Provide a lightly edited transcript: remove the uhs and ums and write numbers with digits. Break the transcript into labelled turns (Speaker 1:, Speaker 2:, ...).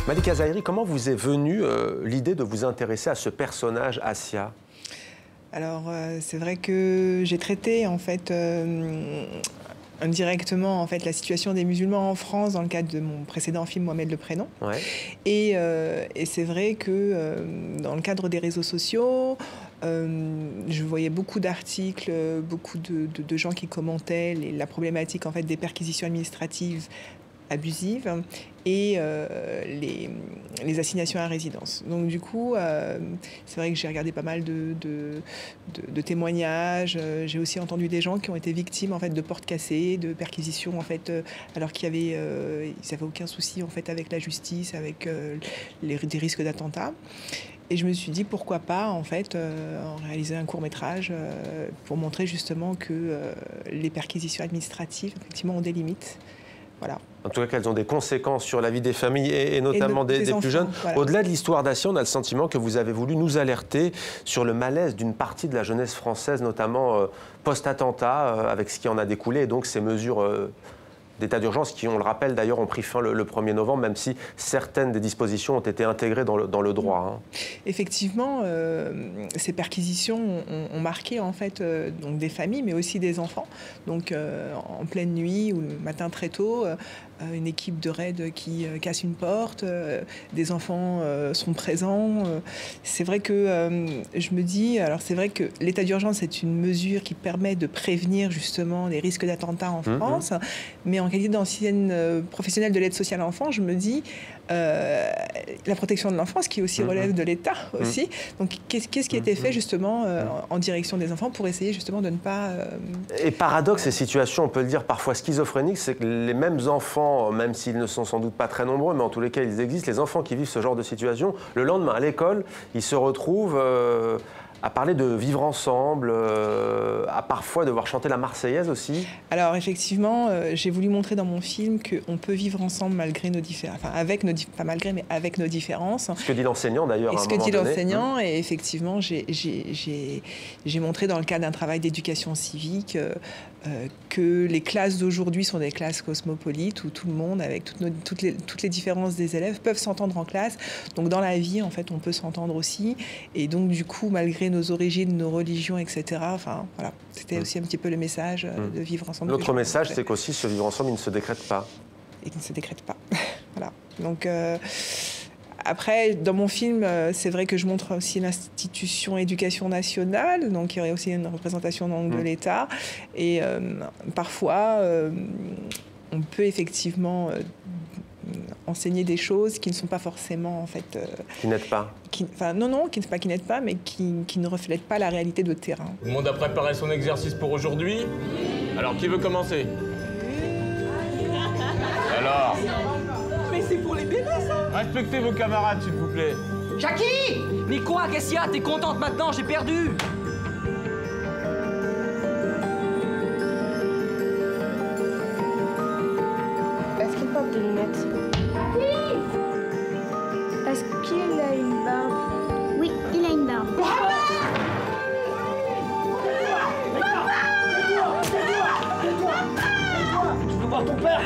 Speaker 1: Malika Zahiri, comment vous est venue l'idée de vous intéresser à ce personnage, Assia?
Speaker 2: Alors, c'est vrai que j'ai traité, en fait, indirectement, en fait, la situation des musulmans en France dans le cadre de mon précédent film, Mohamed le Prénom.
Speaker 1: Ouais.
Speaker 2: Et c'est vrai que dans le cadre des réseaux sociaux, je voyais beaucoup d'articles, beaucoup de gens qui commentaient la problématique, en fait, des perquisitions administratives abusives et les assignations à résidence. Donc du coup, c'est vrai que j'ai regardé pas mal de témoignages. J'ai aussi entendu des gens qui ont été victimes en fait de portes cassées, de perquisitions en fait, alors qu'ils n'avaient aucun souci en fait avec la justice, avec des risques d'attentats. Et je me suis dit pourquoi pas en fait réaliser un court-métrage pour montrer justement que les perquisitions administratives effectivement ont des limites. Voilà.
Speaker 1: En tout cas, qu'elles ont des conséquences sur la vie des familles et notamment des enfants, plus jeunes. Voilà. Au-delà de l'histoire d'Assia, on a le sentiment que vous avez voulu nous alerter sur le malaise d'une partie de la jeunesse française, notamment post-attentat, avec ce qui en a découlé, et donc ces mesures d'état d'urgence qui, on le rappelle d'ailleurs, ont pris fin le 1er novembre, même si certaines des dispositions ont été intégrées dans le droit. Hein.
Speaker 2: Effectivement, ces perquisitions ont marqué en fait donc des familles, mais aussi des enfants. Donc en pleine nuit ou le matin très tôt, une équipe de raid qui casse une porte, des enfants sont présents. C'est vrai que je me dis, alors c'est vrai que l'état d'urgence est une mesure qui permet de prévenir justement les risques d'attentats en France, mais en qualité d'ancienne professionnelle de l'aide sociale à l'enfant, je me dis la protection de l'enfance qui aussi relève de l'État aussi. Donc qu'est-ce qui a été fait justement en direction des enfants pour essayer justement de ne pas...
Speaker 1: Et paradoxe, ces situations, on peut le dire parfois schizophréniques, c'est que les mêmes enfants, même s'ils ne sont sans doute pas très nombreux, mais en tous les cas ils existent, les enfants qui vivent ce genre de situation, le lendemain à l'école, ils se retrouvent à parler de vivre ensemble, à parfois devoir chanter la Marseillaise aussi.
Speaker 2: Alors effectivement, j'ai voulu montrer dans mon film qu'on peut vivre ensemble malgré nos différences, enfin avec nos, pas malgré, mais avec nos différences.
Speaker 1: Ce que dit l'enseignant d'ailleurs.
Speaker 2: Et ce que dit l'enseignant, et effectivement, j'ai montré dans le cadre d'un travail d'éducation civique que les classes d'aujourd'hui sont des classes cosmopolites où tout le monde, avec toutes les différences des élèves, peuvent s'entendre en classe. Donc dans la vie, en fait, on peut s'entendre aussi. Et donc du coup, malgré nos origines, nos religions, etc., enfin voilà, c'était aussi un petit peu le message de vivre ensemble.
Speaker 1: L'autre message, c'est qu'aussi ce vivre ensemble, il ne se décrète pas.
Speaker 2: Et qu'il ne se décrète pas. Voilà. Donc après, dans mon film, c'est vrai que je montre aussi l'institution éducation nationale, donc il y aurait aussi une représentation de l'État. Et parfois, on peut effectivement enseigner des choses qui ne sont pas forcément, en fait...
Speaker 1: qui n'aident pas.
Speaker 2: Enfin, non, qui n'aident pas, mais qui ne reflètent pas la réalité de terrain.
Speaker 3: Tout le monde a préparé son exercice pour aujourd'hui. Alors, qui veut commencer? Alors?
Speaker 4: Mais c'est pour les bébés, ça!
Speaker 3: Respectez vos camarades, s'il vous plaît.
Speaker 4: Jackie! Mais quoi, qu'est-ce qu'il y a? T'es contente maintenant? J'ai perdu!
Speaker 5: Est-ce qu'il porte des lunettes? Oui! Est-ce qu'il a une barbe?
Speaker 6: Oui, il a une barbe.
Speaker 4: Tu veux voir ton père?